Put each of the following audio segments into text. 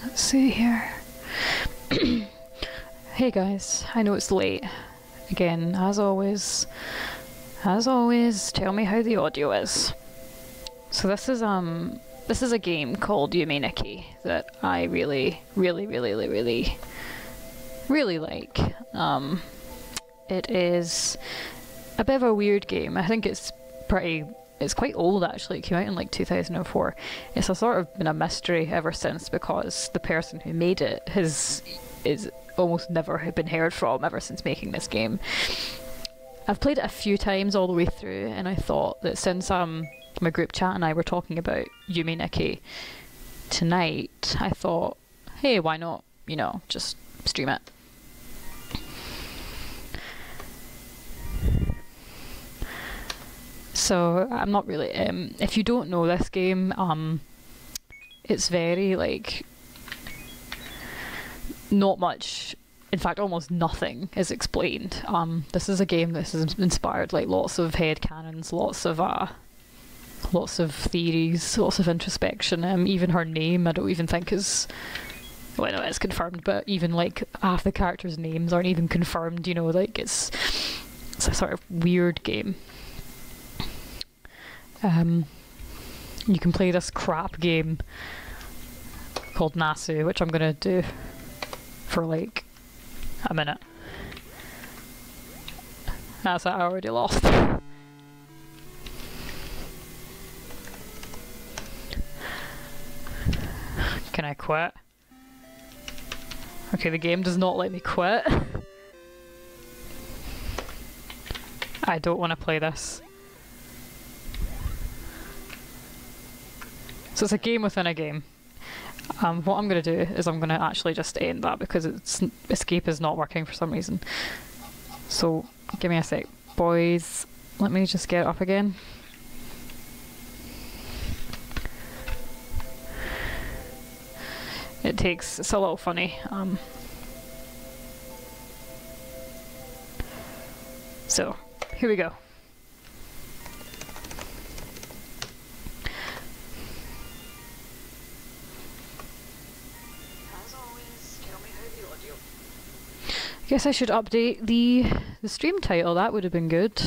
Let's see here. Hey guys, I know it's late. Again, as always, tell me how the audio is. So this is a game called Yume Nikki that I really like. It is a bit of a weird game. I think it's quite old actually. It came out in like 2004. It's a sort of been a mystery ever since because the person who made it is almost never been heard from ever since making this game. I've played it a few times all the way through, and I thought that since my group chat and I were talking about Yume Nikki tonight, I thought, hey, why not, just stream it. So I'm not really, if you don't know this game, it's very like, not much, in fact almost nothing is explained. This is a game that has inspired like lots of headcanons, lots of theories, lots of introspection. Even her name I don't even think is, well no, it's confirmed, but even like half the characters' names aren't even confirmed, like it's a sort of weird game. You can play this crap game called Nasu, which I'm gonna do for like a minute. That's it, I already lost. Can I quit? Okay, the game does not let me quit. I don't want to play this. So it's a game within a game. What I'm going to do is I'm going to actually just end that because escape is not working for some reason. So give me a sec. Boys, let me just get it up again. It's a little funny. So here we go. I guess I should update the stream title, that would have been good.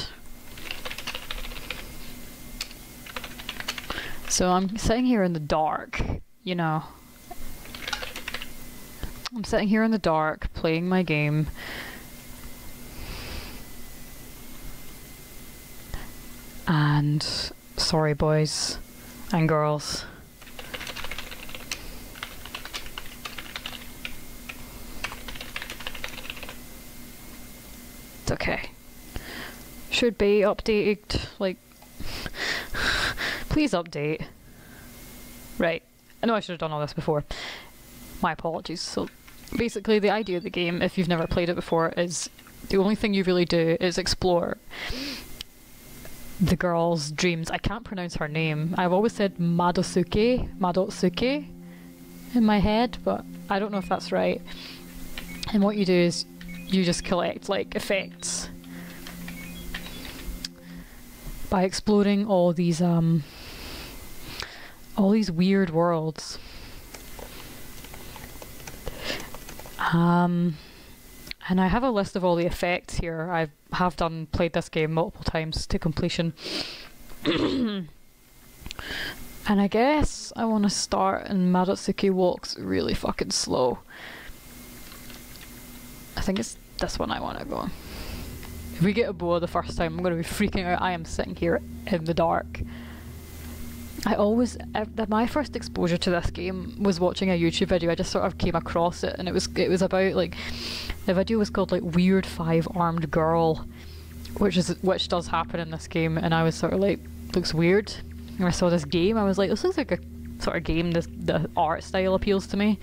So I'm sitting here in the dark, I'm sitting here in the dark, playing my game. And sorry boys and girls. It's okay. Should be updated, like, please update. Right, I know I should have done all this before. My apologies. So basically the idea of the game, if you've never played it before, is the only thing you really do is explore the girl's dreams. I can't pronounce her name. I've always said Madotsuke in my head, but I don't know if that's right. And what you do is you just collect like effects by exploring all these weird worlds. And I have a list of all the effects here. I have played this game multiple times to completion. And I guess I want to start, and Madotsuki walks really fucking slow. I think it's this one I want to go. If we get a boa the first time, I'm going to be freaking out. I am sitting here in the dark. My first exposure to this game was watching a YouTube video. I just sort of came across it, and it was about like, the video was called like Weird 5-Armed Girl, which does happen in this game, and I was sort of like, looks weird. And I saw this game, I was like, this looks like a sort of game, the art style appeals to me.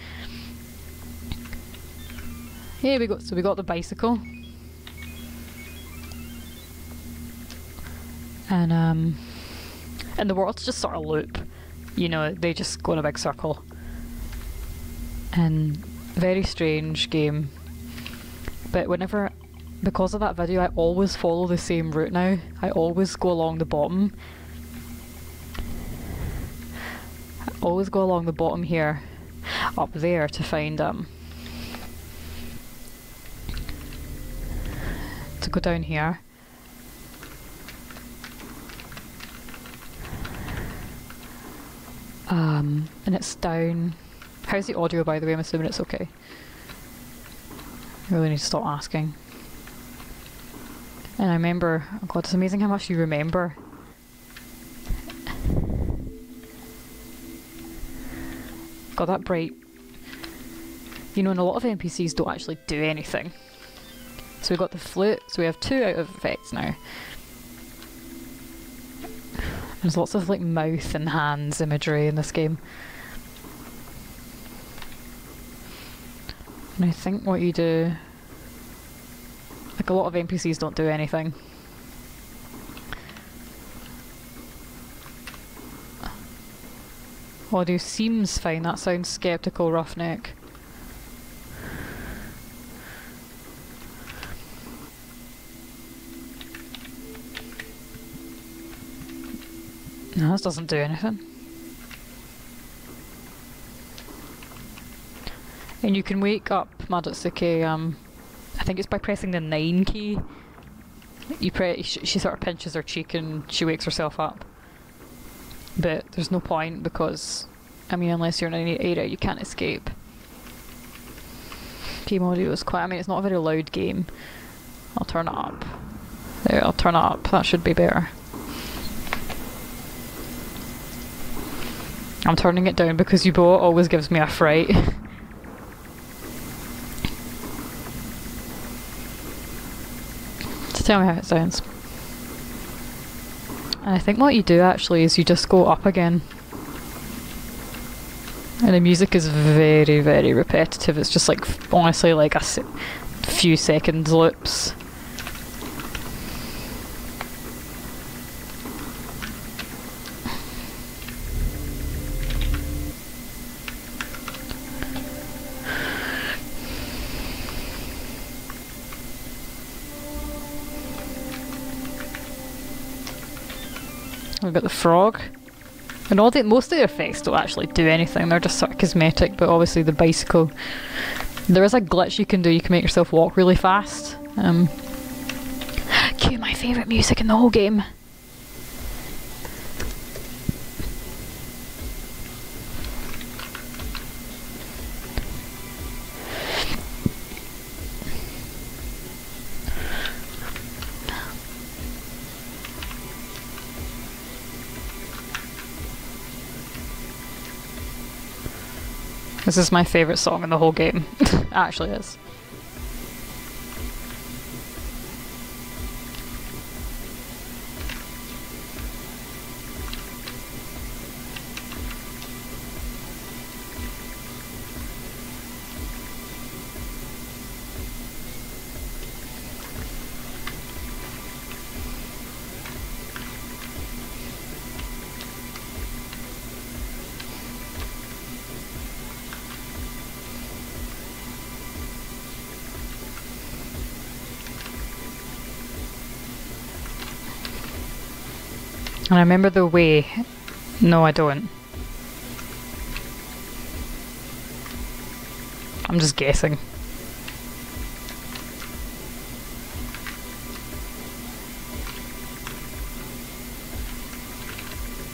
Yeah, we got the bicycle. And the worlds just sort of loop, they just go in a big circle. And very strange game. But because of that video, I always follow the same route now. I always go along the bottom. I always go along the bottom here. up there to find to go down here. And it's down. How's the audio, by the way? I'm assuming it's okay. I really need to stop asking. And I remember, oh god, it's amazing how much you remember. God, that bright. You know, and a lot of NPCs don't actually do anything. So we've got the flute, so we have 2 out of effects now. There's lots of like mouth and hands imagery in this game. And I think what you do, like a lot of NPCs don't do anything. Audio seems fine, that sounds skeptical, roughneck. No, this doesn't do anything. And you can wake up Madotsuke, I think it's by pressing the 9 key. You she sort of pinches her cheek and she wakes herself up. But there's no point because, I mean, unless you're in an area you can't escape. Game audio is quite, I mean, it's not a very loud game. I'll turn it up. There, I'll turn it up, that should be better. I'm turning it down because Yubo always gives me a fright. So tell me how it sounds. And I think what you do actually is you just go up again. And the music is very, very repetitive. It's just like, honestly, like a few seconds loops. We've got the frog. And most of the effects don't actually do anything, they're just sort of cosmetic, but obviously the bicycle... There is a glitch you can do, you can make yourself walk really fast. Cue my favourite music in the whole game. This is my favourite song in the whole game. It actually is. And I remember the way. No, I don't. I'm just guessing.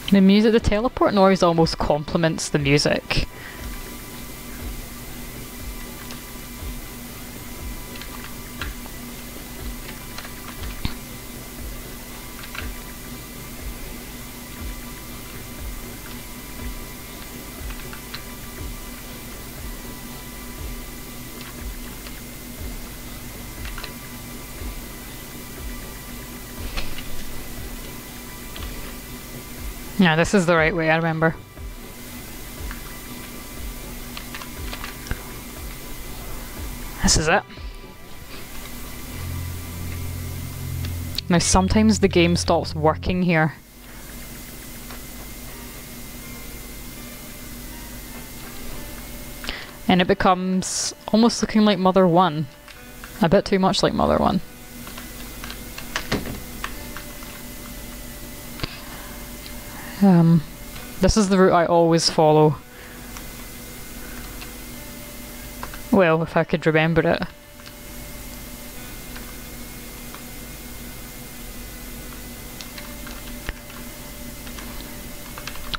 The music, the teleport noise almost complements the music. Yeah, this is the right way, I remember. This is it. Now sometimes the game stops working here. And it becomes almost looking like Mother 1. A bit too much like Mother 1. This is the route I always follow. Well, if I could remember it.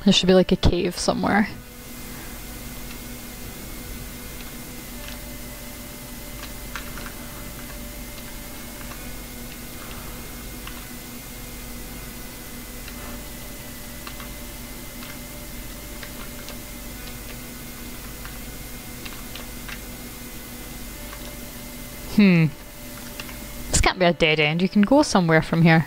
There should be like a cave somewhere. This can't be a dead end. You can go somewhere from here.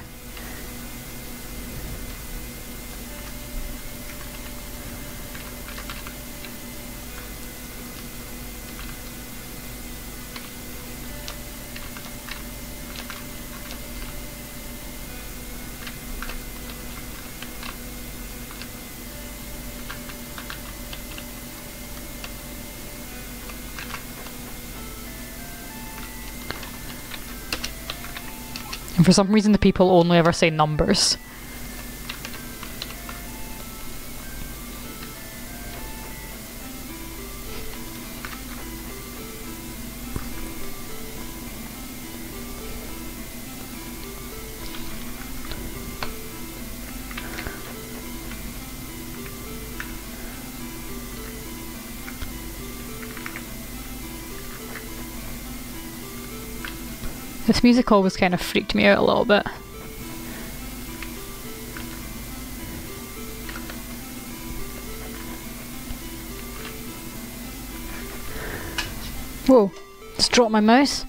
And for some reason the people only ever say numbers. This music always kind of freaked me out a little bit. Whoa, just dropped my mouse.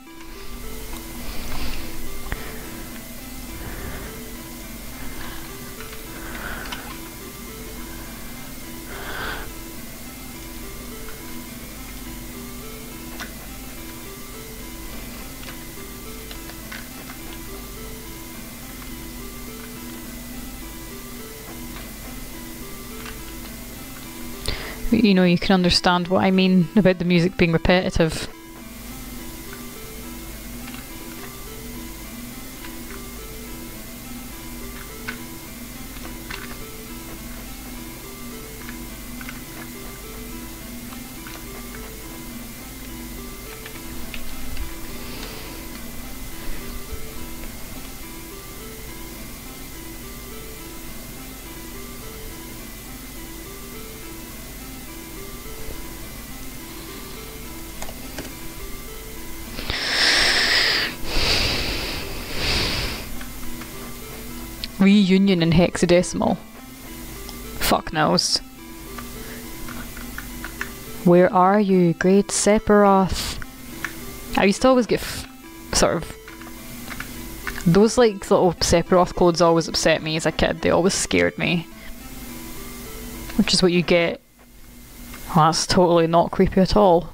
You know, you can understand what I mean about the music being repetitive. Reunion in hexadecimal. Fuck knows. Where are you, great Sephiroth? I used to always get sort of... Those like little Sephiroth clothes always upset me as a kid. They always scared me. Which is what you get. Well, that's totally not creepy at all.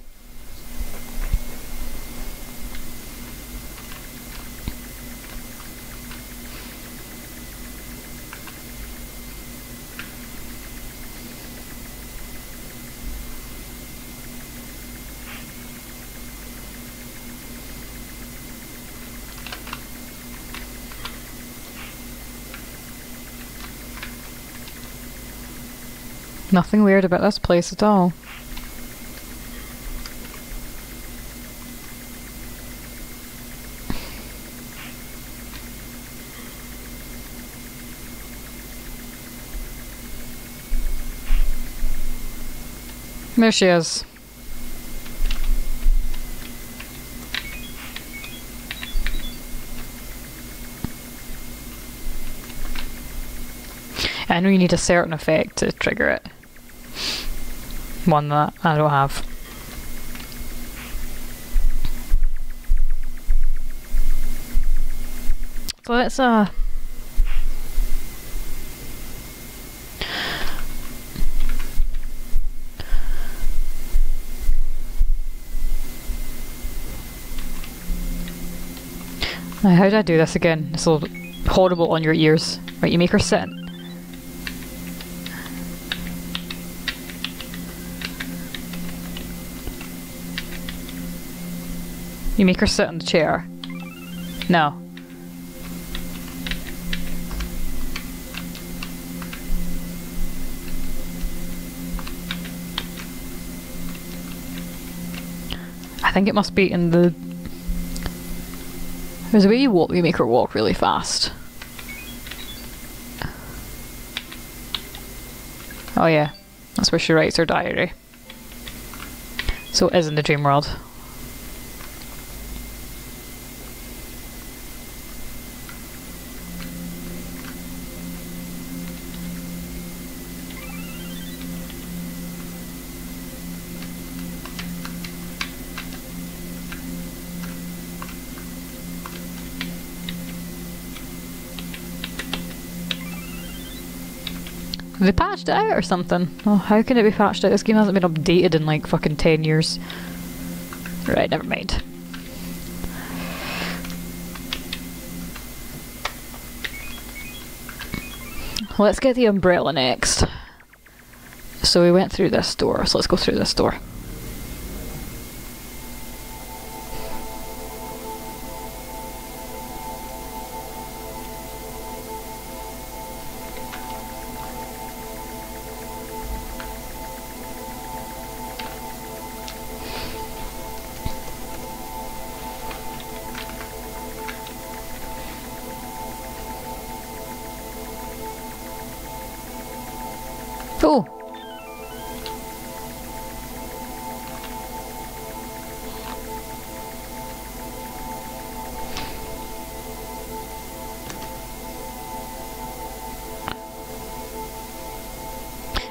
Nothing weird about this place at all. There she is. I know you need a certain effect to trigger it. One that I don't have. So let's I how do I do this again? It's so horrible on your ears. Right, you make her sit. You make her sit in the chair. No. I think it must be in the... There's a way you make her walk really fast. Oh yeah, that's where she writes her diary. So it is in the dream world. Have they patched it out or something? Oh, how can it be patched out? This game hasn't been updated in like fucking 10 years. Right, never mind. Let's get the umbrella next. So we went through this door, so let's go through this door. Oh!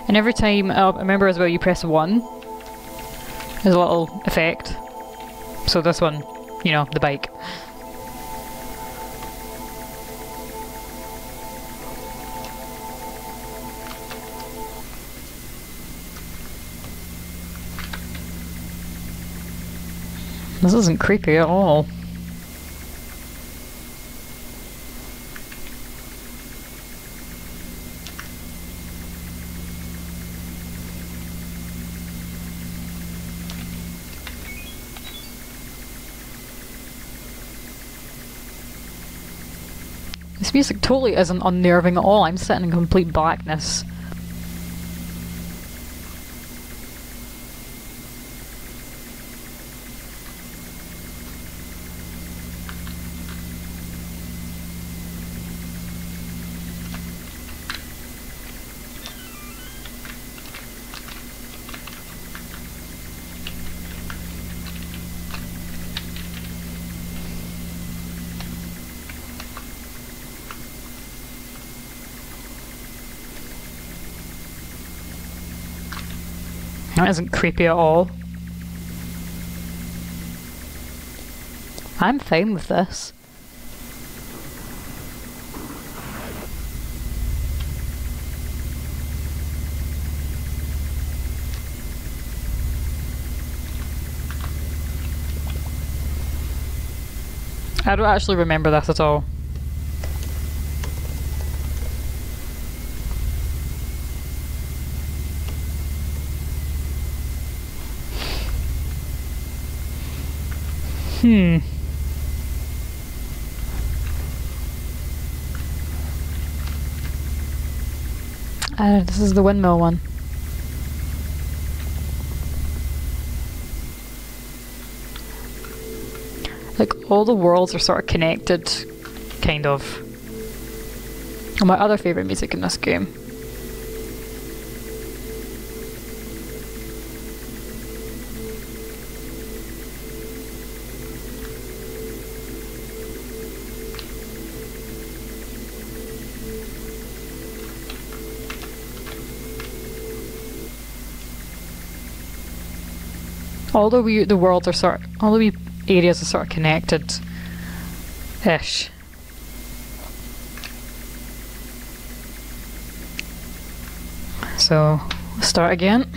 And every time, I remember as well, you press 1, there's a little effect. So this one, you know, the bike. This isn't creepy at all. This music totally isn't unnerving at all. I'm sitting in complete blackness. That isn't creepy at all. I'm fine with this. I don't actually remember this at all. This is the windmill one. Like, all the worlds are sort of connected, kind of. And my other favourite music in this game. All the worlds are sort of, all the wee areas are sort of connected-ish. So, let's start again.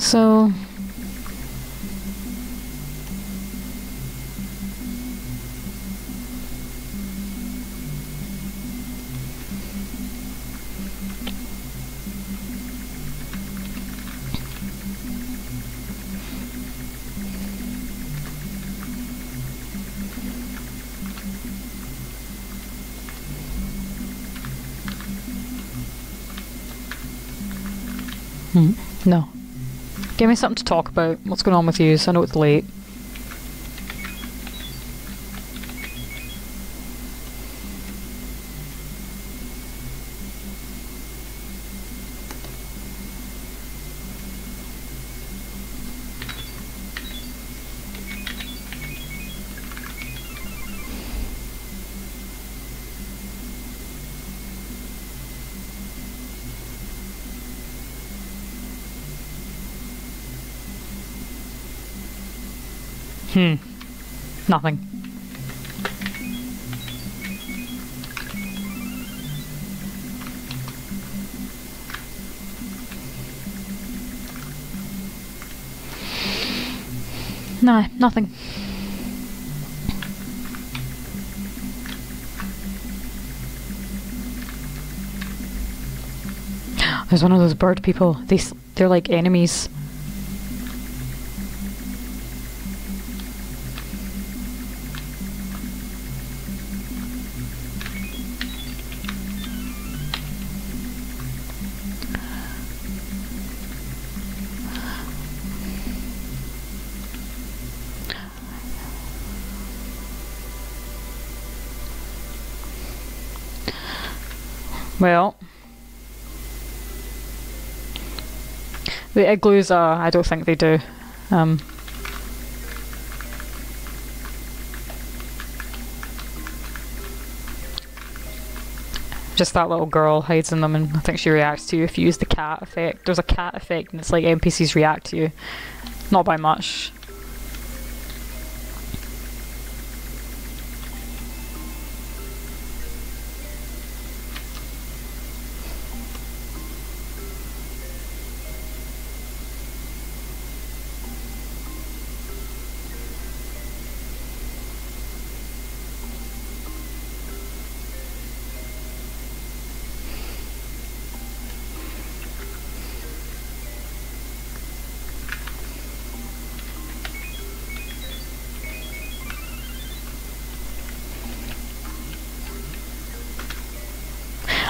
So no. Give me something to talk about. What's going on with you? I know it's late. Nothing. No, nothing. There's one of those bird people. They're like enemies. Well, the igloos are, I don't think they do. Just that little girl hides in them, and I think she reacts to you if you use the cat effect. There's a cat effect, and it's like NPCs react to you. Not by much.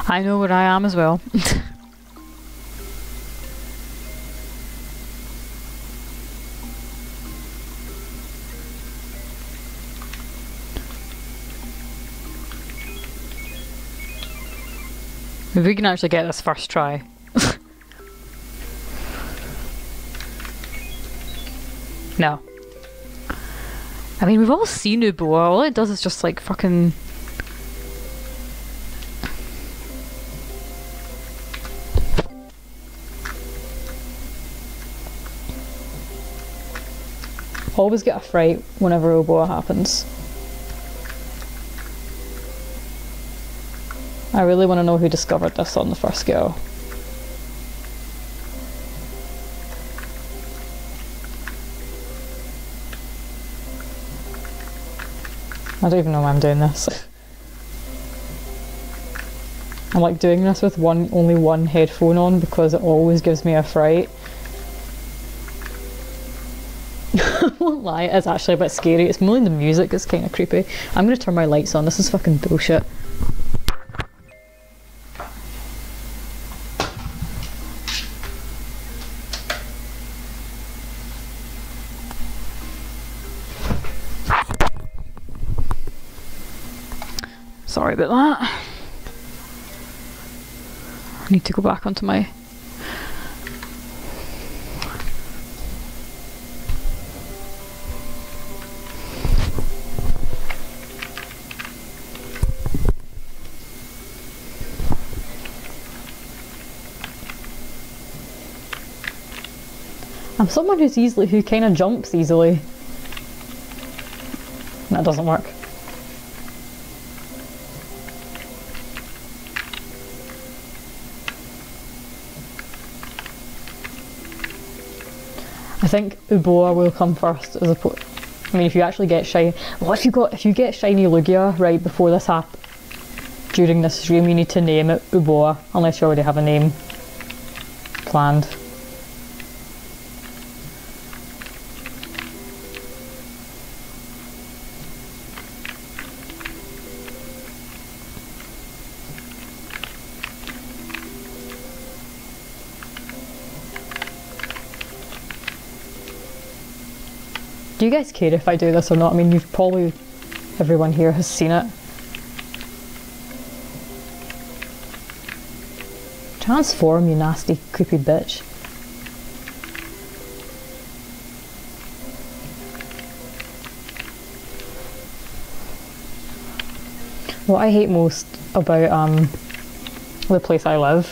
I know where I am as well. Maybe we can actually get this first try. No. I mean, we've all seen Uboa. All it does is just like fucking... Always get a fright whenever Uboa happens. I really want to know who discovered this on the first go. I don't even know why I'm doing this. I'm like doing this with only one headphone on because it always gives me a fright. I won't lie, it's actually a bit scary. It's mainly the music that's kind of creepy. I'm gonna turn my lights on, this is fucking bullshit. Sorry about that. I need to go back onto my... I'm someone who kind of jumps easily. That doesn't work. I think Uboa will come first as opposed. I mean, if you actually get shiny. What if you get shiny Lugia right before this during this stream, you need to name it Uboa, unless you already have a name planned. Do you guys care if I do this or not? I mean, everyone here has seen it. Transform, you nasty, creepy bitch. What I hate most about the place I live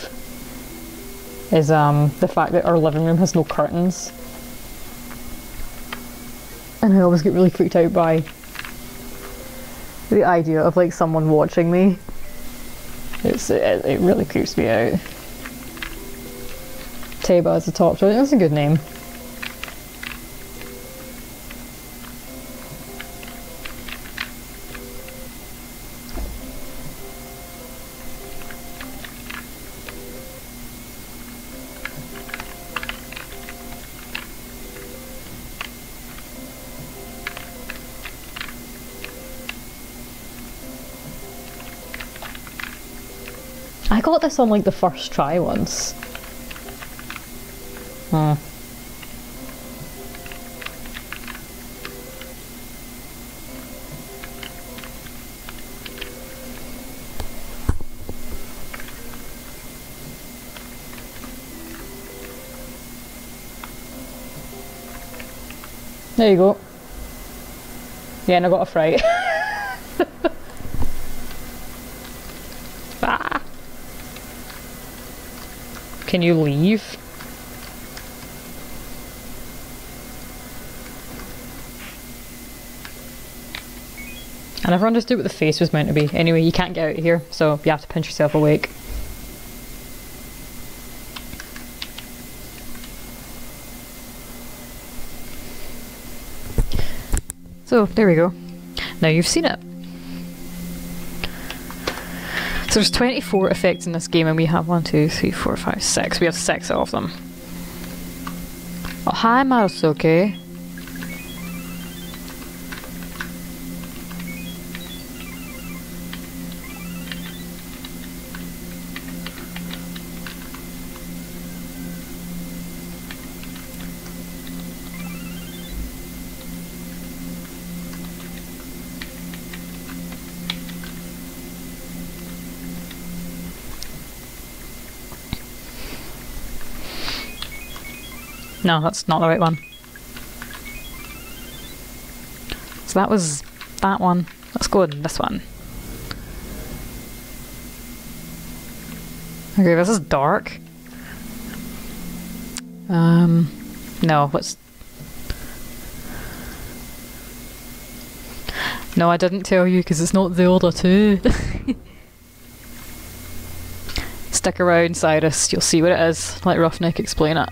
is the fact that our living room has no curtains. And I always get really freaked out by the idea of like someone watching me. It really creeps me out. Teba is the top choice. That's a good name. I got this on like the first try once. There you go. Yeah, and I got a fright. Ah. Can you leave? I never understood what the face was meant to be. Anyway, you can't get out of here, so you have to pinch yourself awake. So, there we go. Now you've seen it. So there's 24 effects in this game and we have 1, 2, 3, 4, 5, 6. We have 6 of them. Oh, hi Marusuke. No, that's not the right one. So that was that one. Let's go with this one. Okay, this is dark. No, what's... No, I didn't tell you because it's not Zelda 2. Stick around, Cyrus. You'll see what it is. Let Roughneck explain it.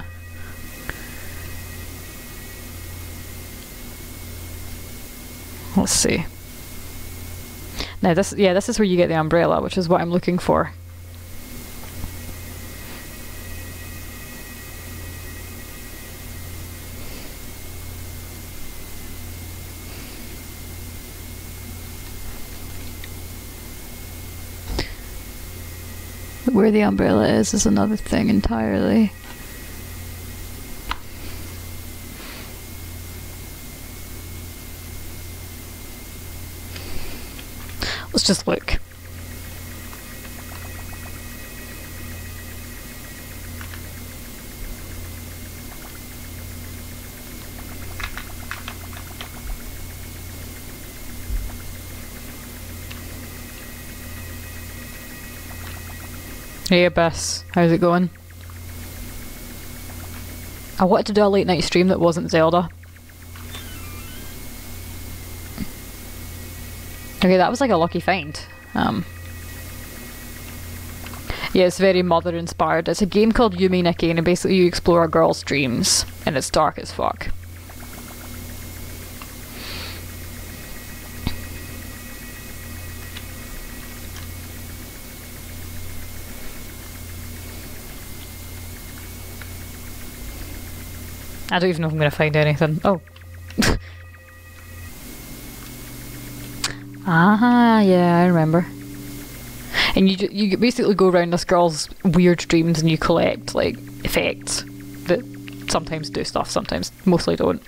Let's see. Now this is where you get the umbrella, which is what I'm looking for. Where the umbrella is another thing entirely. Let's just look. Hey Abyss, how's it going? I wanted to do a late night stream that wasn't Zelda. Okay, that was like a lucky find. Yeah, it's very mother inspired. It's a game called Yume Nikki, and basically you explore a girl's dreams, and it's dark as fuck. I don't even know if I'm going to find anything. Oh. Ah, yeah, I remember. And you basically go around this girl's weird dreams and you collect, like, effects that sometimes do stuff, sometimes mostly don't.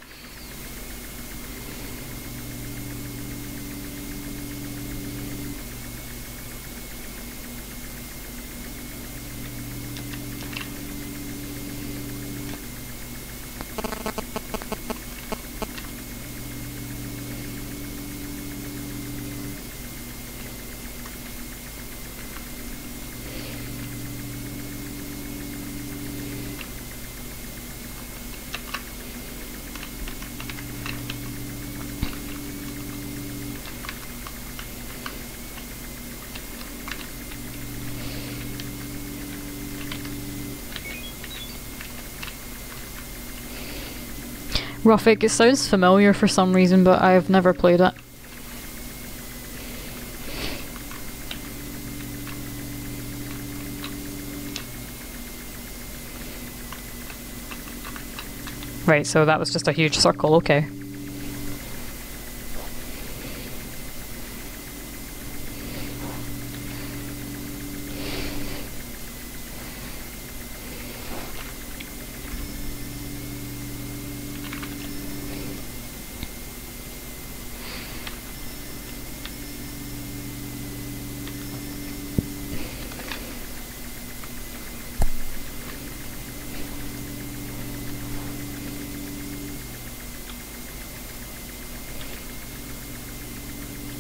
Ruffic, it sounds familiar for some reason, but I've never played it. Right, so that was just a huge circle, okay.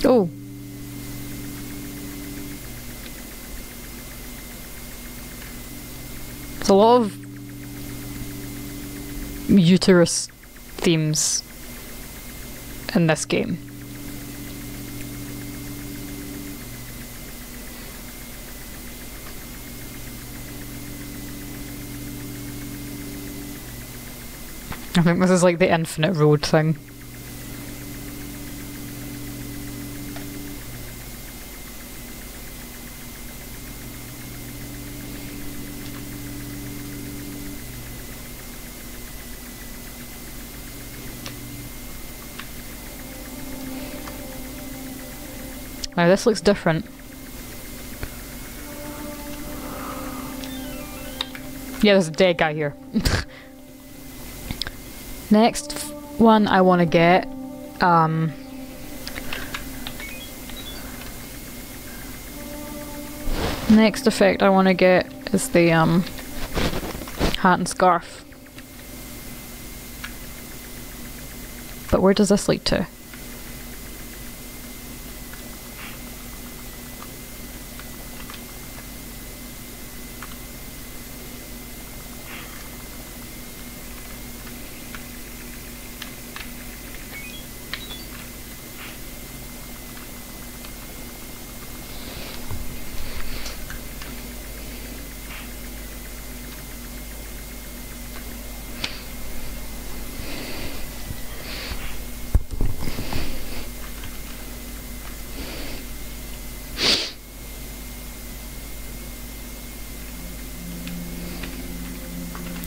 Oh. There's a lot of uterus themes in this game. I think this is like the infinite road thing. Now this looks different. Yeah, there's a dead guy here. Next one I want to get, next effect I want to get is the hat and scarf. But where does this lead to?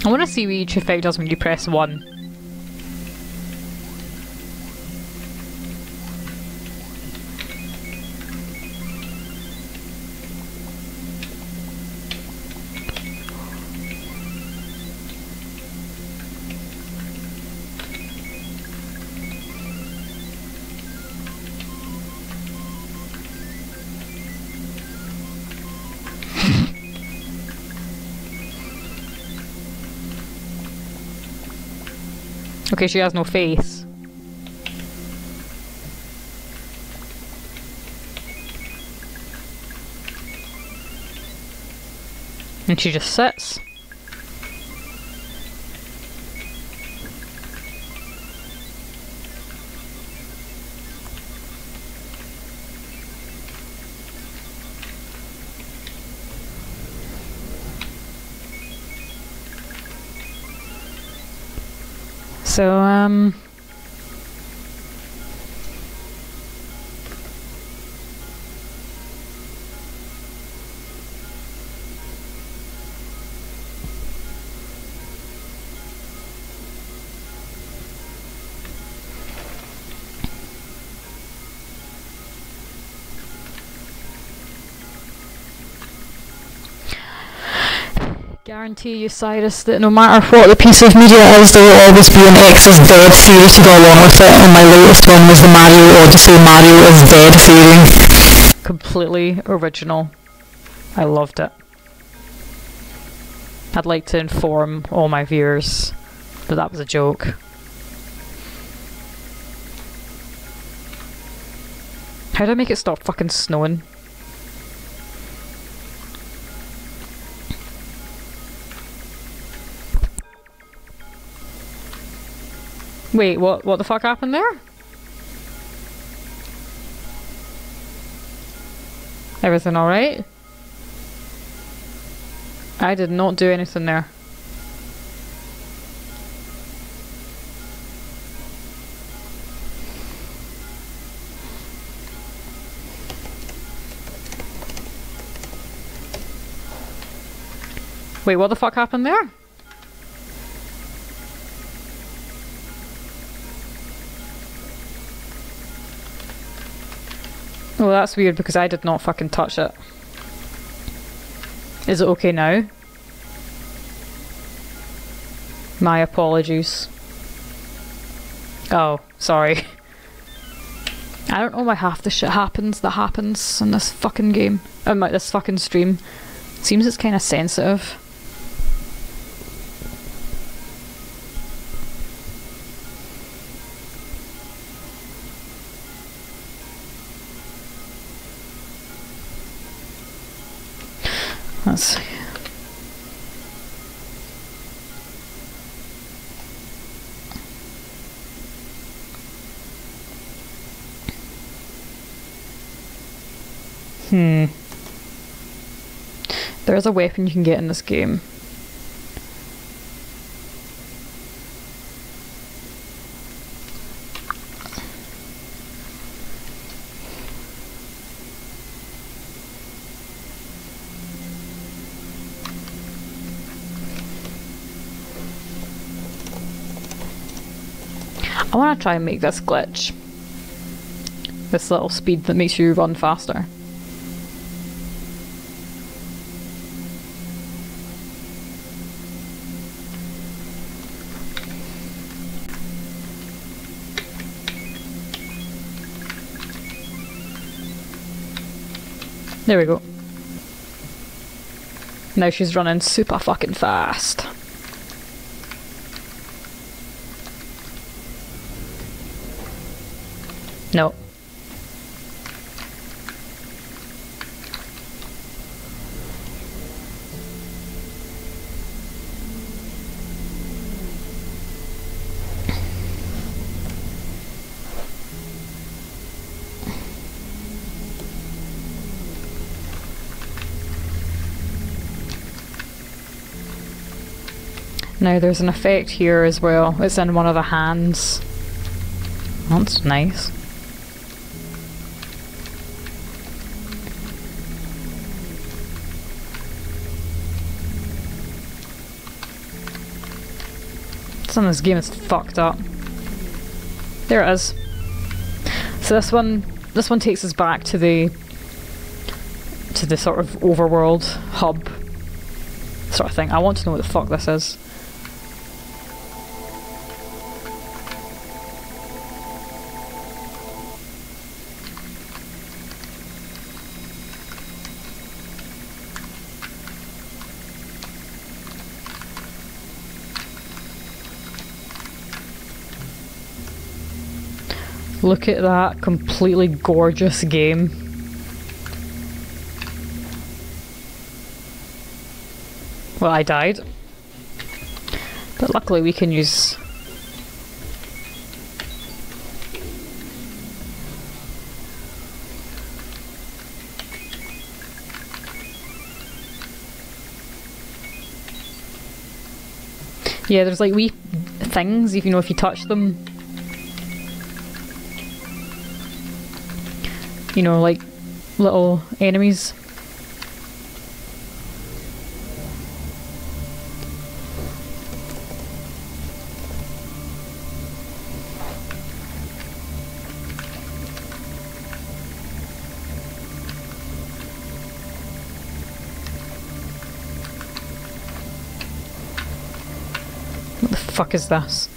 I want to see what each effect does when you press 1. Okay, she has no face. And she just sits. So, guarantee you, Cyrus, that no matter what the piece of media is, there will always be an X's dead theory to go along with it, and my latest one was the Mario Odyssey Mario is dead theory. Completely original. I loved it. I'd like to inform all my viewers that that was a joke. How do I make it stop fucking snowing? Wait, what the fuck happened there? Everything alright? I did not do anything there. Wait, what the fuck happened there? Oh, that's weird because I did not fucking touch it. Is it okay now? My apologies. Oh, sorry. I don't know why half the shit happens that happens in this fucking game. This fucking stream. Seems it's kind of sensitive. Let's see. There's a weapon you can get in this game. I want to try and make this glitch. This little speed that makes you run faster. There we go. Now she's running super fucking fast. No. Now there's an effect here as well. It's in one of the hands. That's nice. Some of this game is fucked up. There it is. So this one takes us back to the sort of overworld hub sort of thing. I want to know what the fuck this is. Look at that completely gorgeous game. Well, I died. But luckily we can use... Yeah, there's like wee things, even though if you touch them. You know, like little enemies. What the fuck is this?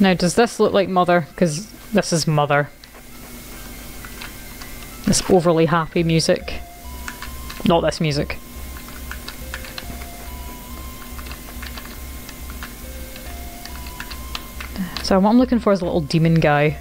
Now, does this look like Mother? Because this is Mother. This overly happy music. Not this music. So what I'm looking for is a little demon guy.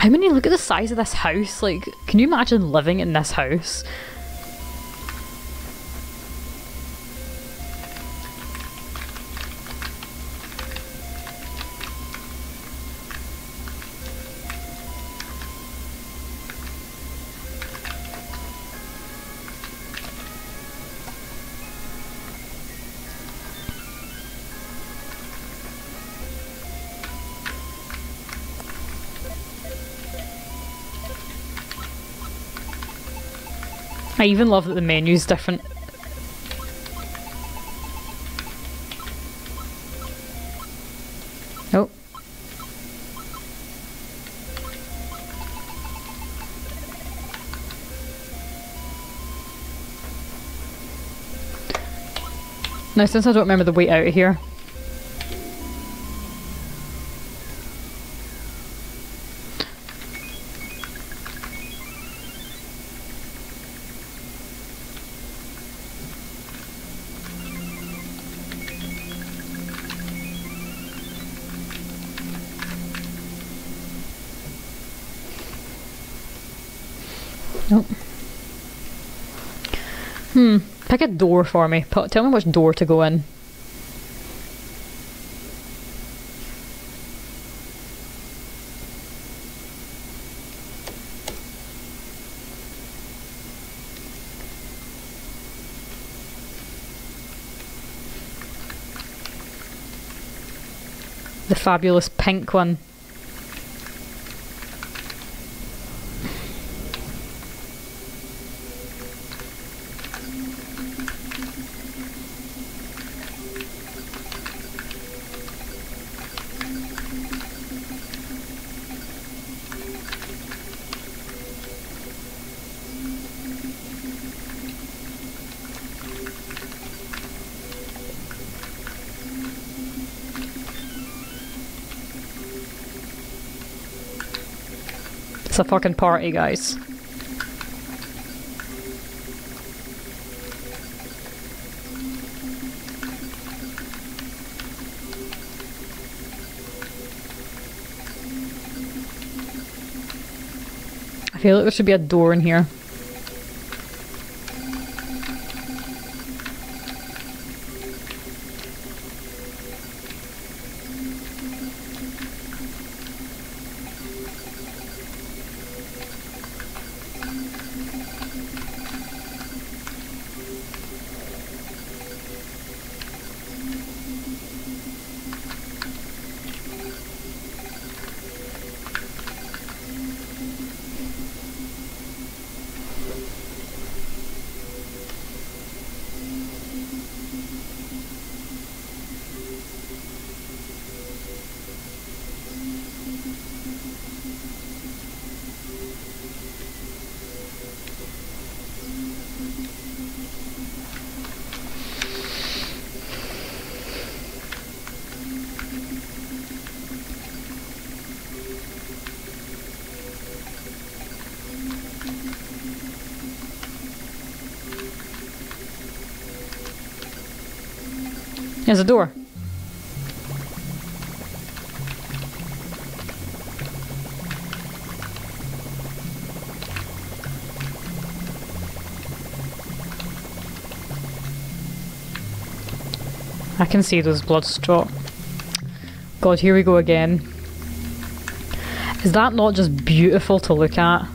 How many, look at the size of this house, like, can you imagine living in this house? I even love that the menu's different. Oh. Now, since I don't remember the way out of here, nope. Pick a door for me. Tell me which door to go in. The fabulous pink one. It's a fucking party, guys. I feel like there should be a door in here. There's a door. I can see those bloods drop. God, here we go again. Is that not just beautiful to look at?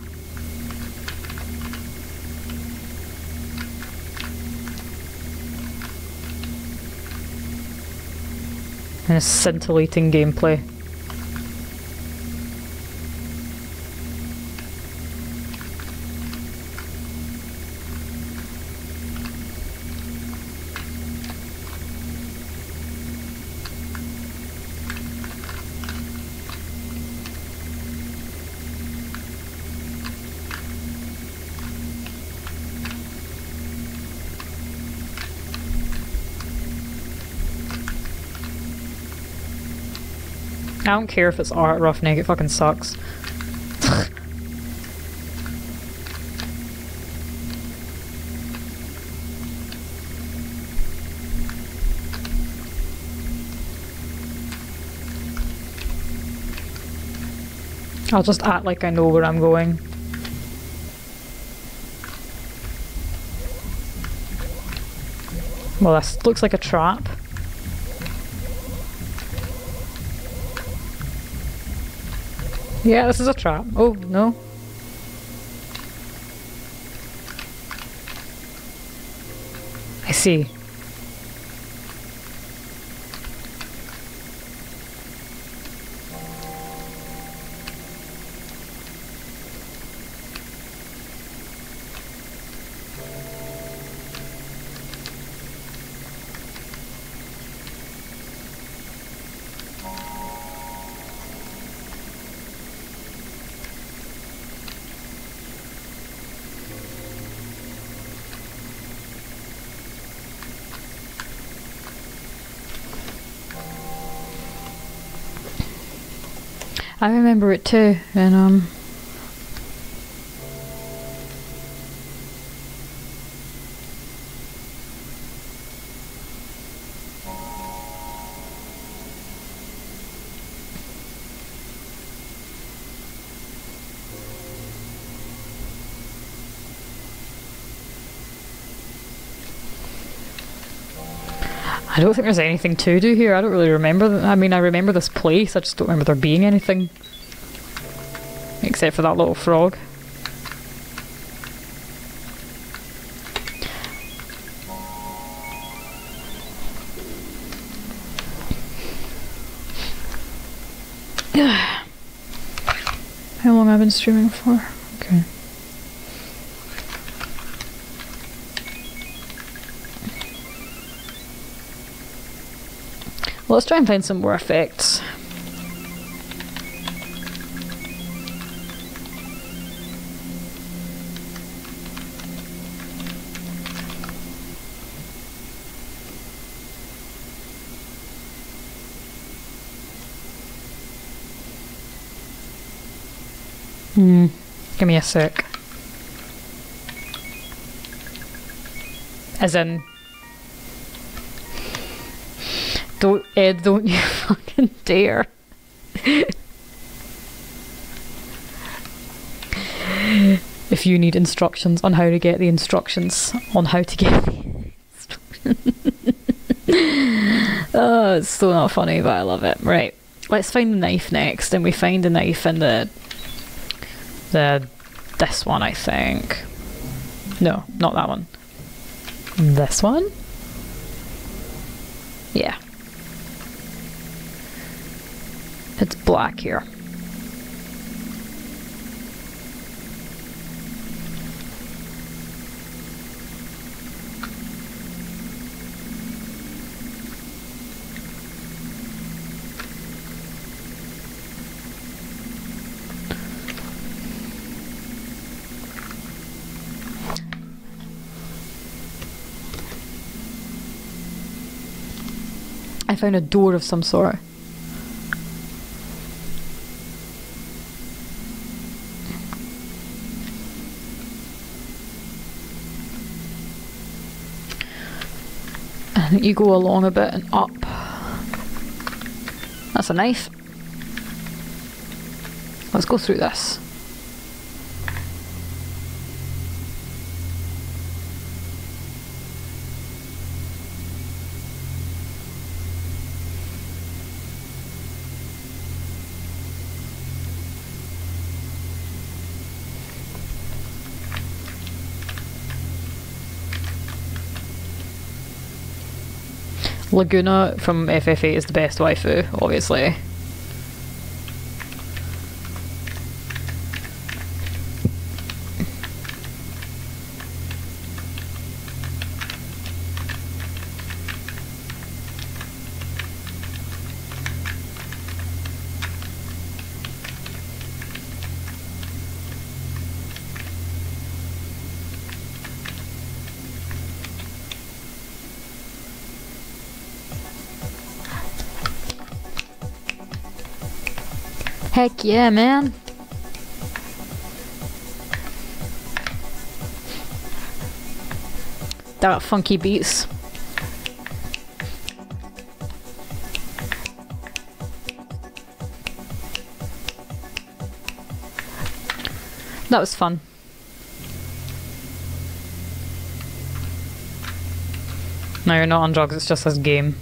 And a scintillating gameplay. I don't care if it's art roughneck, it fucking sucks. I'll just act like I know where I'm going. Well, this looks like a trap. Yeah, this is a trap. Oh, no. I see. I remember it too, and I don't think there's anything to do here. I don't really remember. I mean, I remember this place. I just don't remember there being anything. Except for that little frog. How long have I been streaming for? Okay. Well, let's try and find some more effects. Give me a sec. As in... Don't, Ed, don't you fucking dare. If you need instructions on how to get the instructions on how to get the instructions. Oh, it's still not funny, but I love it. Right, let's find the knife next, and we find the knife in this one, I think. No, not that one. This one? Yeah. It's black here. I found a door of some sort. You go along a bit and up. That's a knife. Let's go through this. Laguna from FF8 is the best waifu, obviously. Heck yeah, man. That funky beats. That was fun. No, you're not on drugs, it's just this game.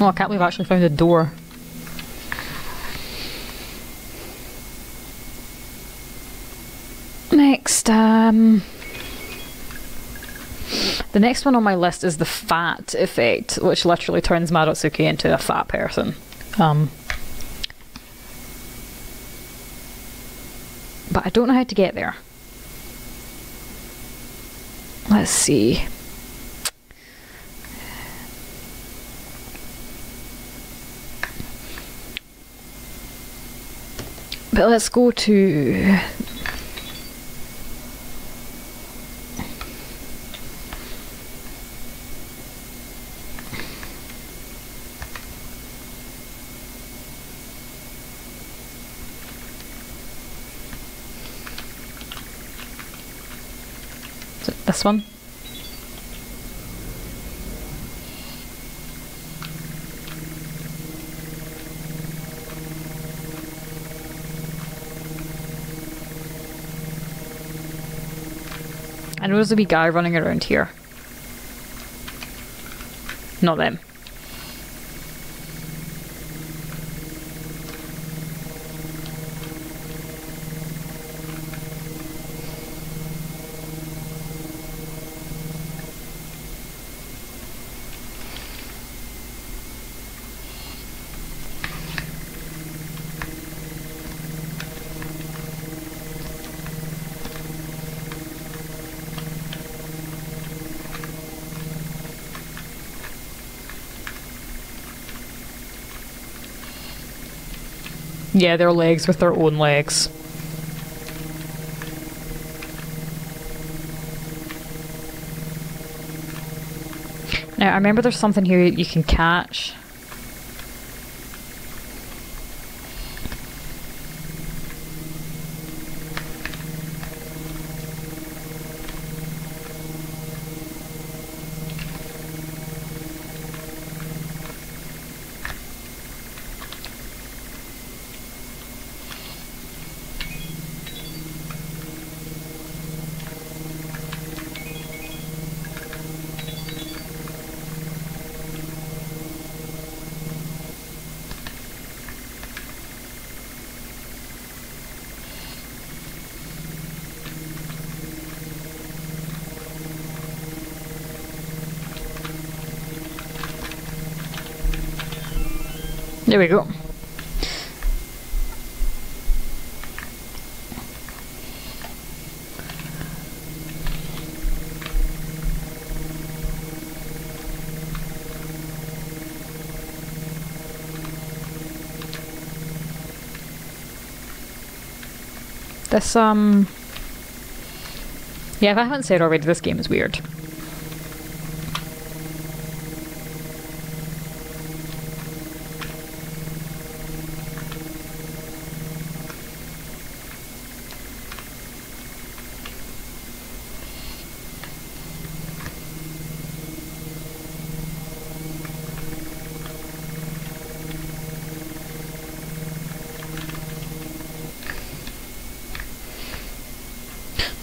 Oh, I can't believe I actually found a door. Next, the next one on my list is the fat effect, which literally turns Madotsuki into a fat person. But I don't know how to get there. Let's see. But let's go to... Is it this one? I know there's a wee guy running around here. Not them. Yeah, their legs with their own legs. Now, I remember there's something here you can catch. There we go. This, yeah, if I haven't said already, this game is weird.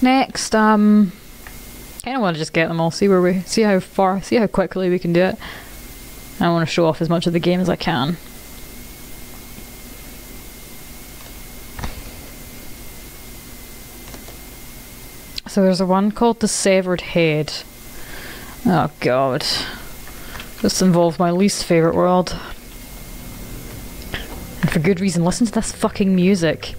Next, kind of want to just get them all, see how quickly we can do it. I want to show off as much of the game as I can. So there's a one called the Severed Head. Oh god. This involves my least favourite world. And for good reason, listen to this fucking music.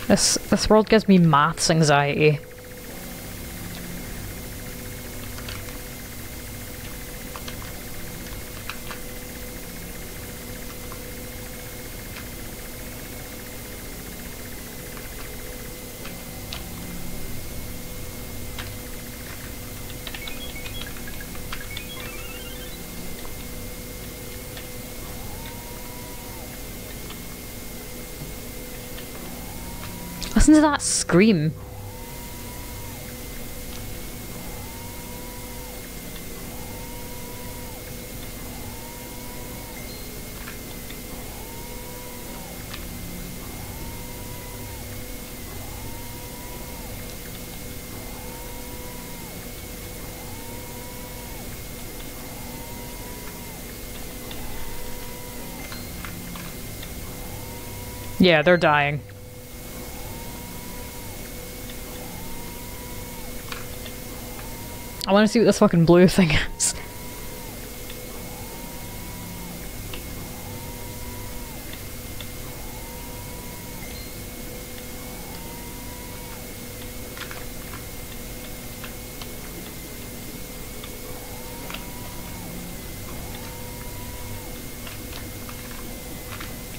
This world gives me maths anxiety. Listen to that scream. Yeah, they're dying. I want to see what this fucking blue thing is.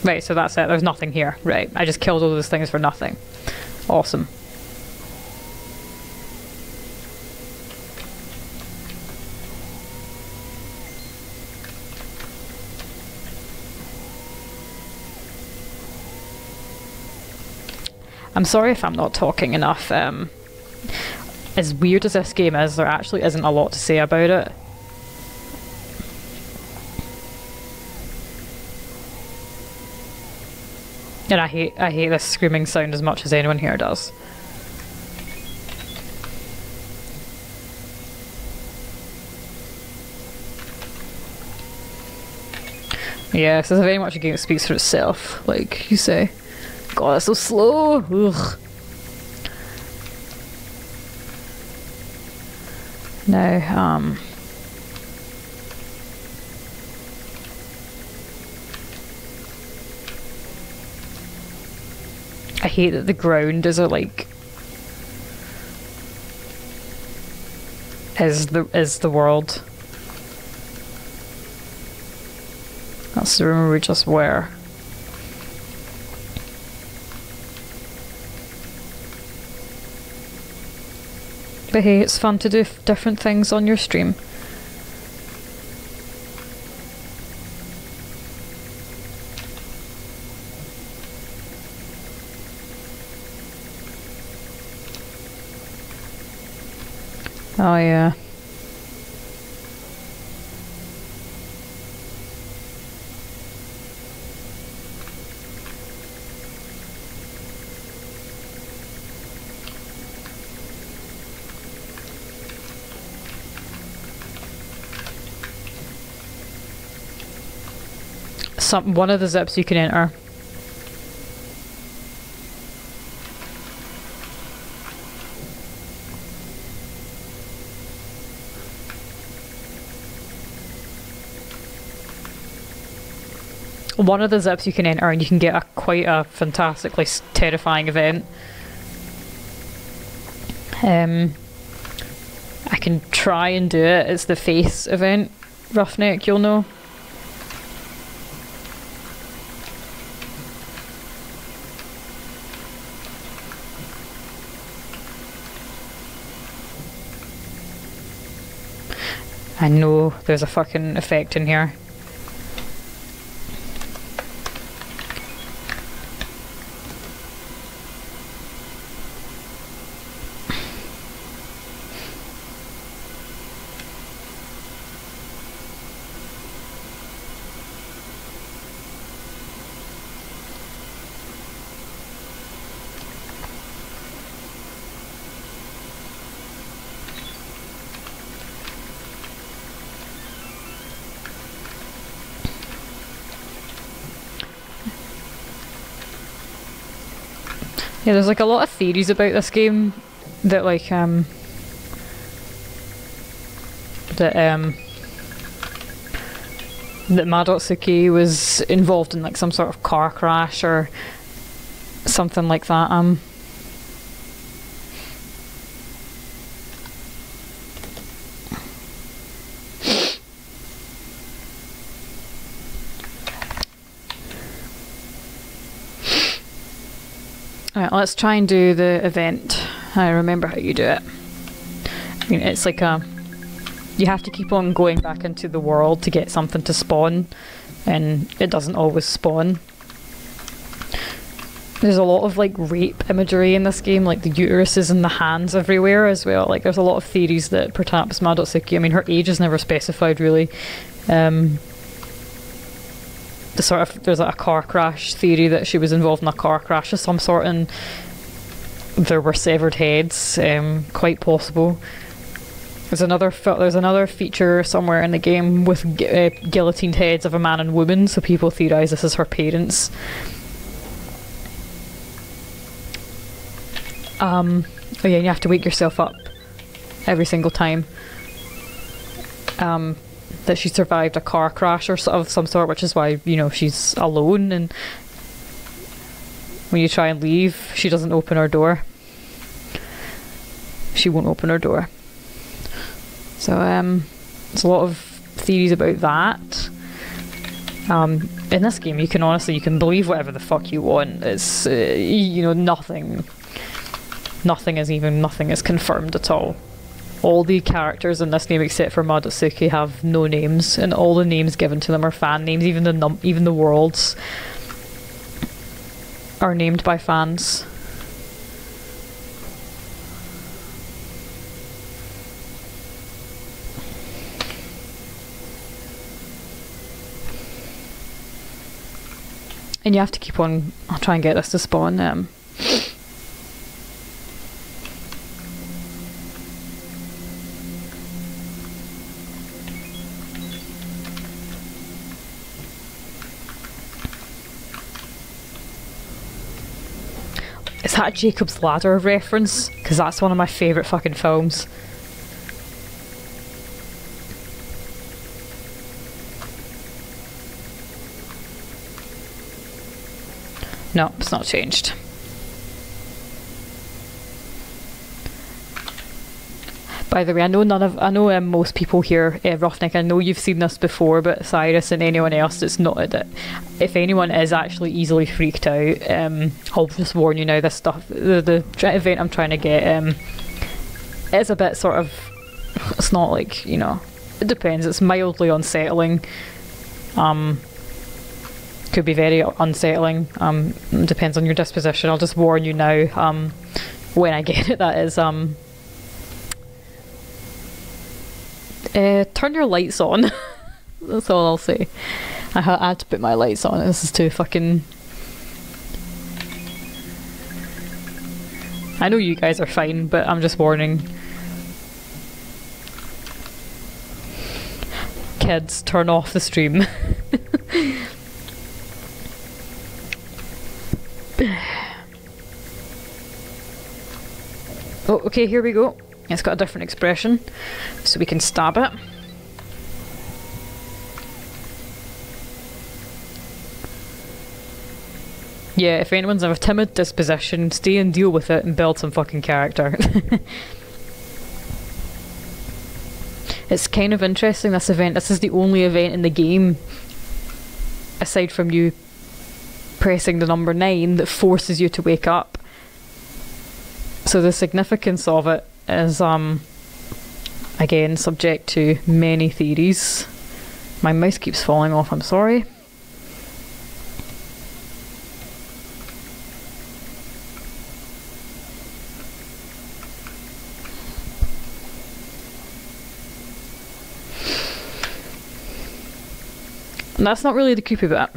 Right, so that's it. There's nothing here. Right, I just killed all those things for nothing. Awesome. I'm sorry if I'm not talking enough. As weird as this game is, there actually isn't a lot to say about it. And I hate this screaming sound as much as anyone here does. Yeah, this is very much a game that speaks for itself, like you say. God, it's so slow. Ugh. Now, I hate that the ground is is the world. That's the room we just were. But hey, it's fun to do different things on your stream. Oh yeah. One of the zips you can enter. one of the zips you can enter and you can get quite a fantastically terrifying event. I can try and do it. It's the face event, Roughneck, you'll know. I know there's a fucking effect in here. Yeah, there's like a lot of theories about this game that like that Madotsuki was involved in like some sort of car crash or something like that. Alright, let's try and do the event. I remember how you do it. I mean, it's like you have to keep on going back into the world to get something to spawn, and it doesn't always spawn. There's a lot of like rape imagery in this game, like the uteruses and the hands everywhere as well. Like there's a lot of theories that perhaps Madotsuki, I mean her age is never specified really. There's like a car crash theory that she was involved in a car crash of some sort and there were severed heads, quite possible. There's another feature somewhere in the game with guillotined heads of a man and woman, so people theorise this is her parents. Oh yeah, you have to wake yourself up every single time. That she survived a car crash or of some sort, which is why, you know, she's alone, and when you try and leave, she doesn't open her door. She won't open her door. So there's a lot of theories about that. In this game, you can believe whatever the fuck you want. It's you know, nothing is confirmed at all. All the characters in this game except for Madotsuki have no names, and all the names given to them are fan names. Even the worlds are named by fans. And you have to keep on. I'll try and get this to spawn. Is that a Jacob's Ladder reference? Because that's one of my favourite fucking films. No, it's not changed. By the way, I know most people here, Roughneck, I know you've seen this before, but Cyrus and anyone else that's not it, if anyone is actually easily freaked out, I'll just warn you now, this stuff, the event I'm trying to get, is a bit sort of, it's not like, you know, it depends, it's mildly unsettling, could be very unsettling, depends on your disposition. I'll just warn you now, when I get it, that is, turn your lights on. That's all I'll say. I had to put my lights on. This is too fucking... I know you guys are fine, but I'm just warning. Kids, turn off the stream. Oh, okay, here we go. It's got a different expression, so we can stab it. Yeah, if anyone's of a timid disposition, stay and deal with it and build some fucking character. It's kind of interesting, this event. This is the only event in the game, aside from you pressing the number 9, that forces you to wake up. So the significance of it is, again, subject to many theories. My mouse keeps falling off, I'm sorry. And that's not really the creepy bit.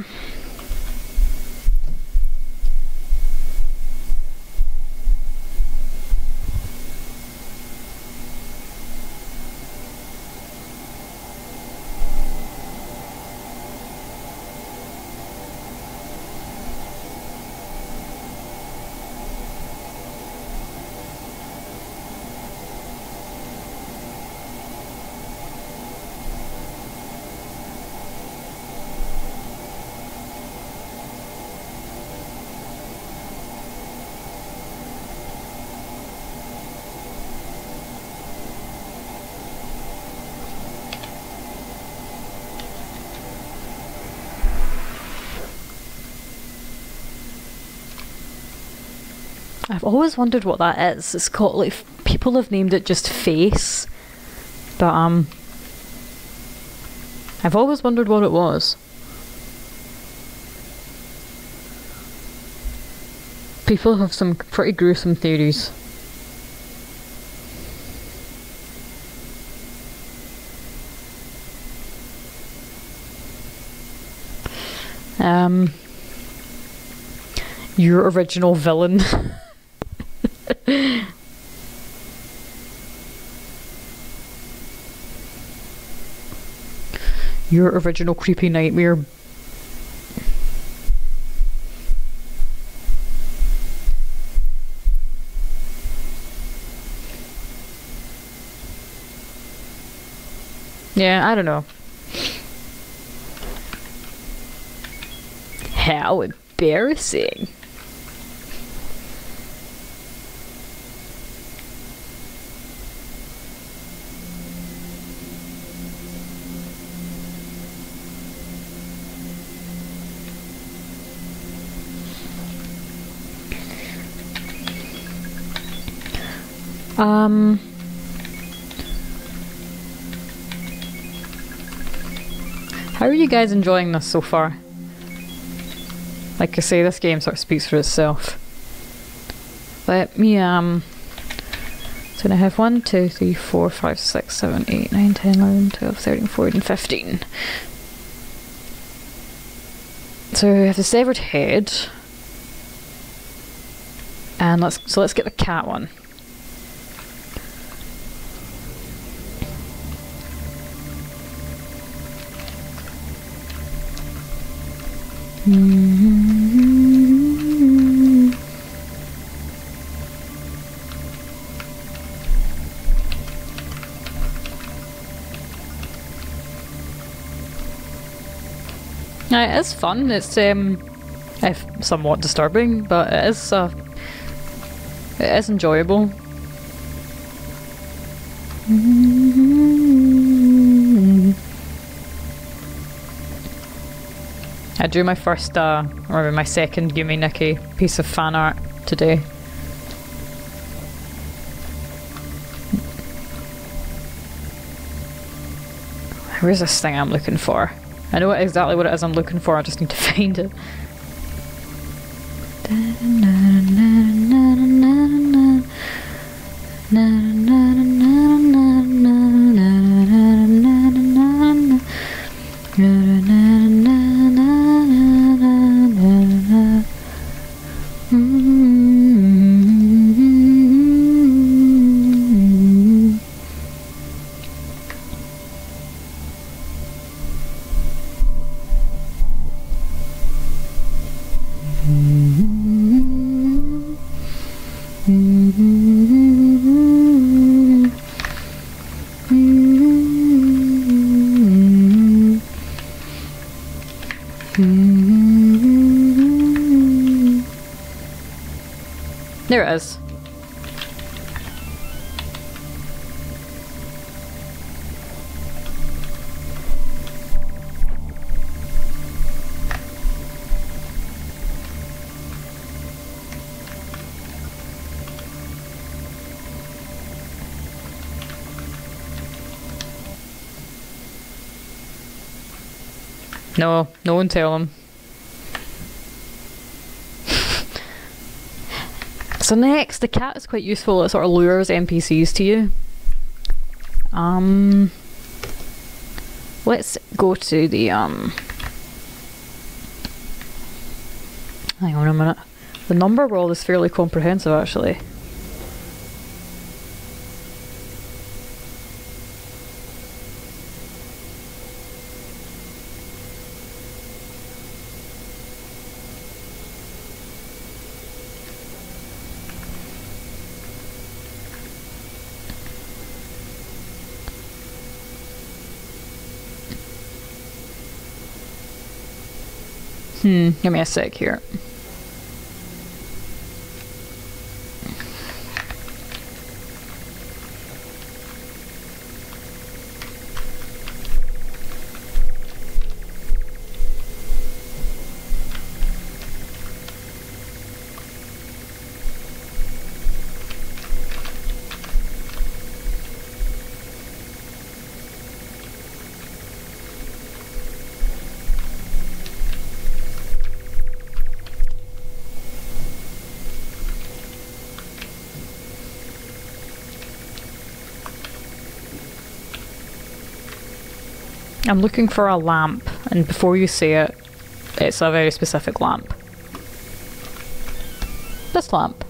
I've always wondered what that is. It's called, like, people have named it just face, but I've always wondered what it was. People have some pretty gruesome theories. Your original villain. Your original creepy nightmare. Yeah, I don't know. How embarrassing. How are you guys enjoying this so far? Like I say, this game sort of speaks for itself. Let me, so I have 1, 2, 3, 4, 5, 6, 7, 8, 9, 10, 11, 12, 13, 14, 15. So we have the severed head. And let's get the cat one. It is fun. It's somewhat disturbing, but it is enjoyable. I drew my first, or my second Yume Nikki piece of fan art today. Where's this thing I'm looking for? I know exactly what it is I'm looking for, I just need to find it. There it is. No, no one tell him. So next, the cat is quite useful. It sort of lures NPCs to you. Let's go to the hang on a minute. The number world is fairly comprehensive actually. Give me a sec here. I'm looking for a lamp, and before you say it, it's a very specific lamp. This lamp.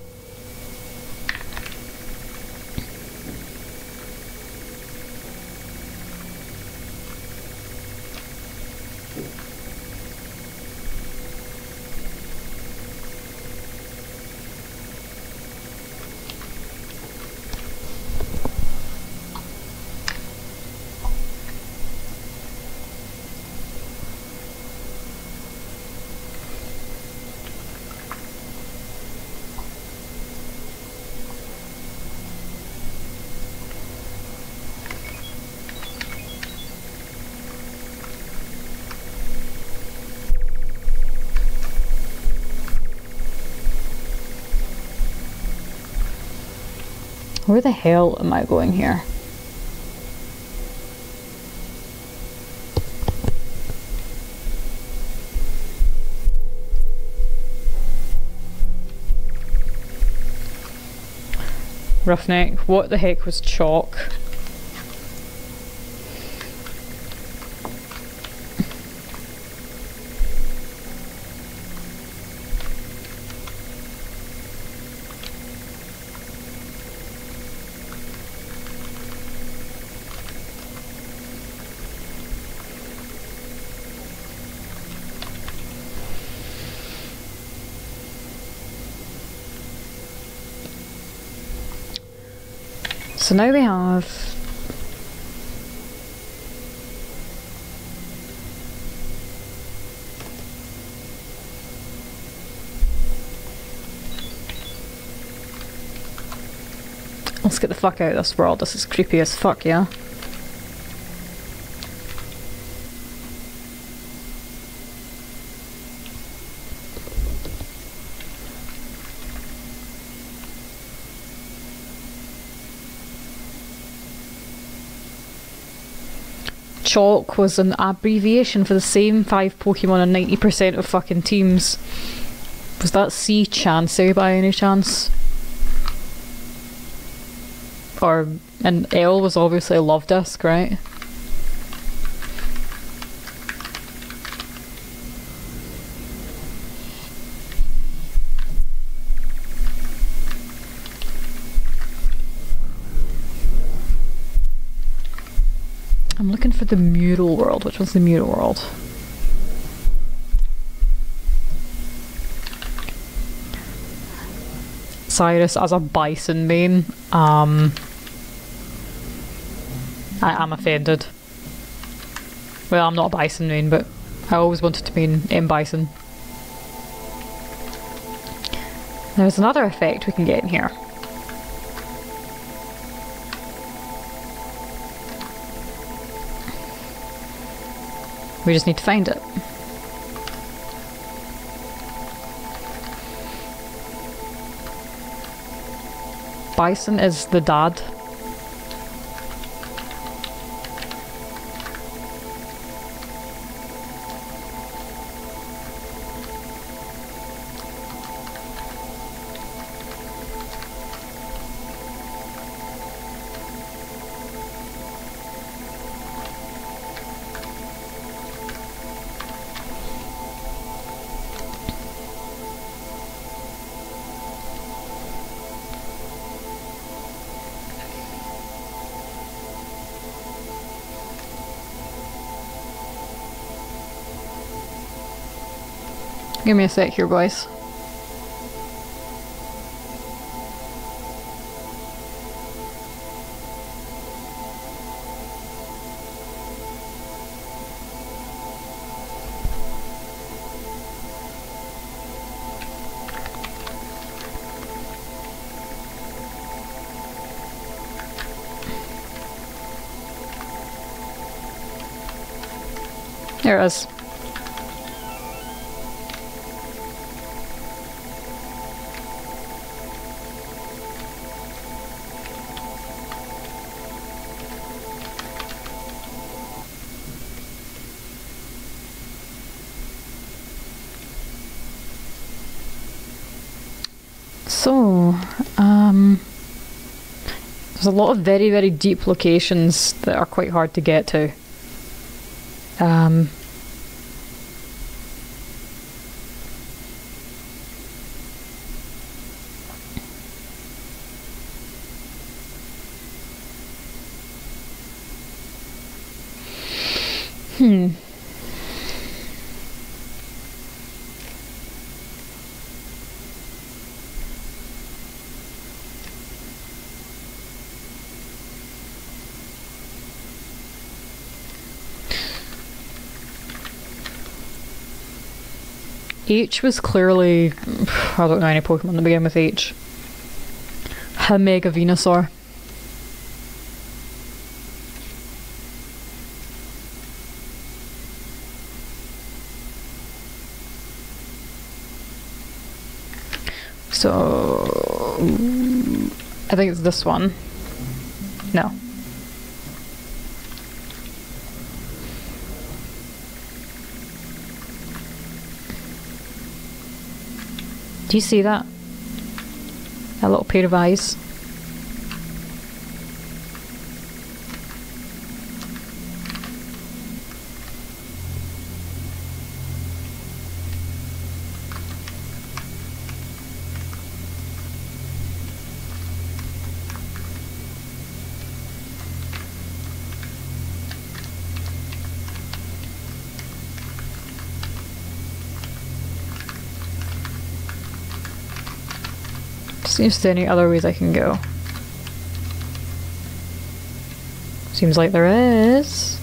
Where the hell am I going here? Roughneck, what the heck was chalk? So now we have let's get the fuck out of this world. This is creepy as fuck, yeah? Chalk was an abbreviation for the same 5 Pokemon on 90% of fucking teams. Was that C Chansey by any chance? Or, and L was obviously a love disc, right? I'm looking for the mural world. Which one's the mural world? Cyrus as a bison main. I am offended. Well, I'm not a bison main, but I always wanted to main M Bison. There's another effect we can get in here. We just need to find it. Bison is the dad. Give me a sec here, boys. There it is. So, there's a lot of very, very deep locations that are quite hard to get to. H was clearly... I don't know any Pokemon that begin with H. Mega Venusaur. So... I think it's this one. No. Do you see that? A little pair of eyes. Seems to any other ways I can go. Seems like there is.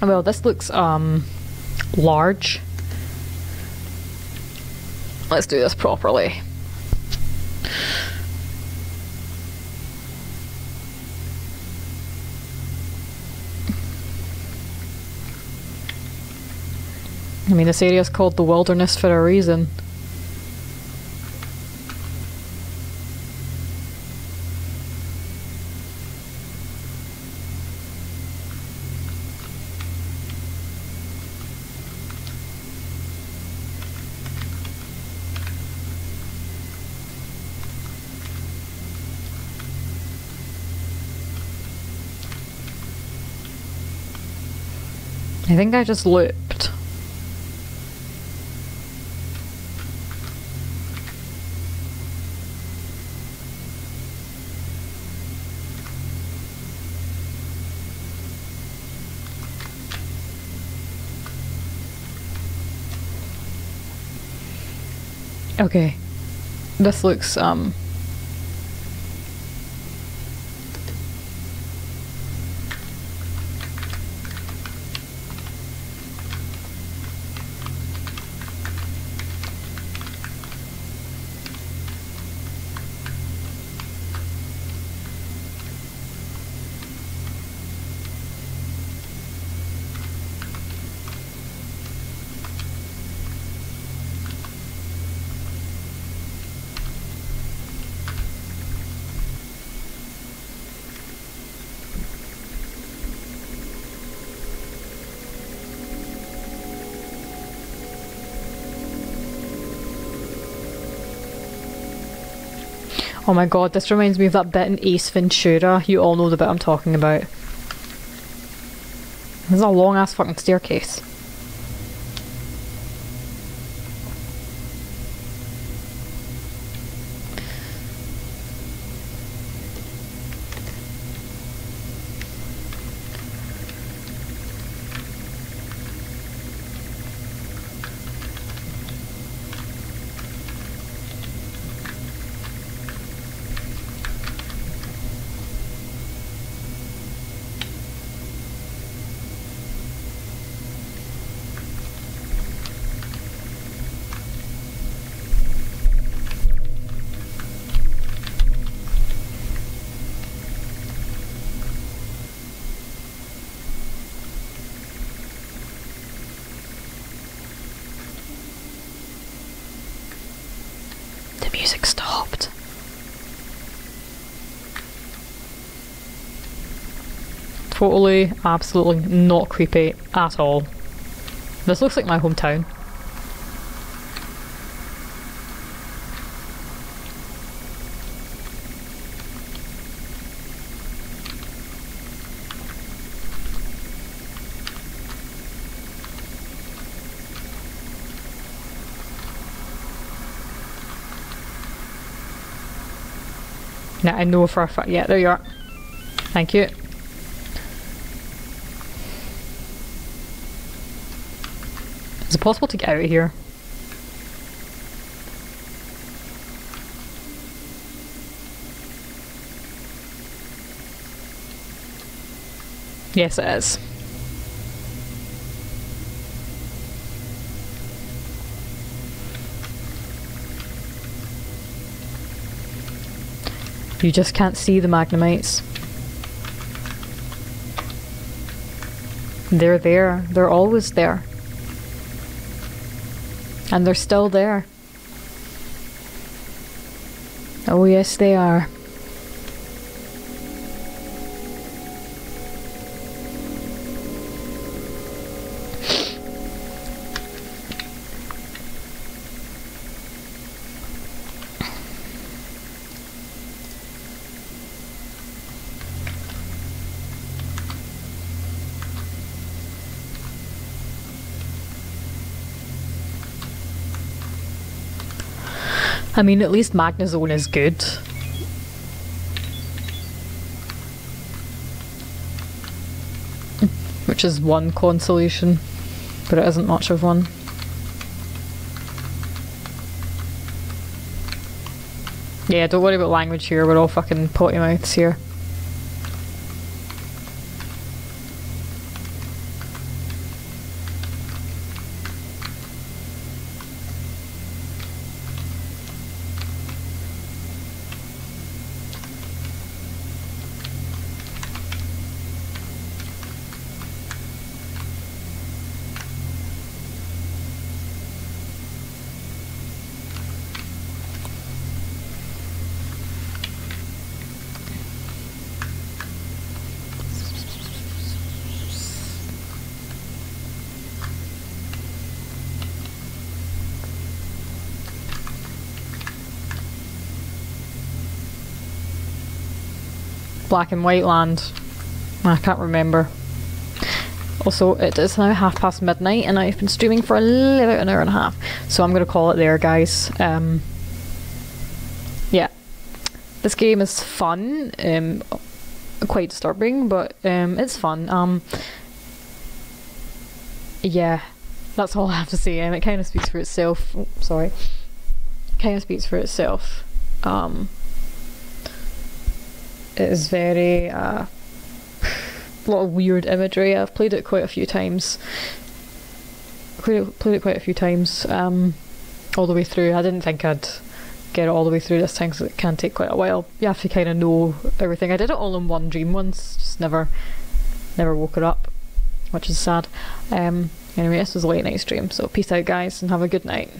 Well, this looks large. Let's do this properly. I mean, this area is called the Wilderness for a reason. I think I just looped. Okay. This looks oh my god, this reminds me of that bit in Ace Ventura. You all know the bit I'm talking about. There's a long ass fucking staircase. The music stopped. Totally, absolutely not creepy at all. This looks like my hometown. Now I know for a fact. Yeah, there you are. Thank you. Is it possible to get out of here? Yes, it is. You just can't see the Magnemites. They're there. They're always there. And they're still there. Oh yes, they are. I mean, at least Magnezone is good. Which is one consolation, but it isn't much of one. Yeah, don't worry about language here, we're all fucking potty mouths here. Black and White Land. I can't remember. Also, it is now midnight and I've been streaming for about an hour and a half, so I'm going to call it there, guys. Yeah, this game is fun, quite disturbing, but it's fun. Yeah, that's all I have to say. It kind of speaks for itself. Oh, sorry. Kind of speaks for itself. It is very a lot of weird imagery. I've played it quite a few times. Played it quite a few times, all the way through. I didn't think I'd get it all the way through this time, because it can take quite a while. You have to kind of know everything. I did it all in one dream once, just never woke it up, which is sad. Anyway, this was a late night stream, so peace out, guys, and have a good night.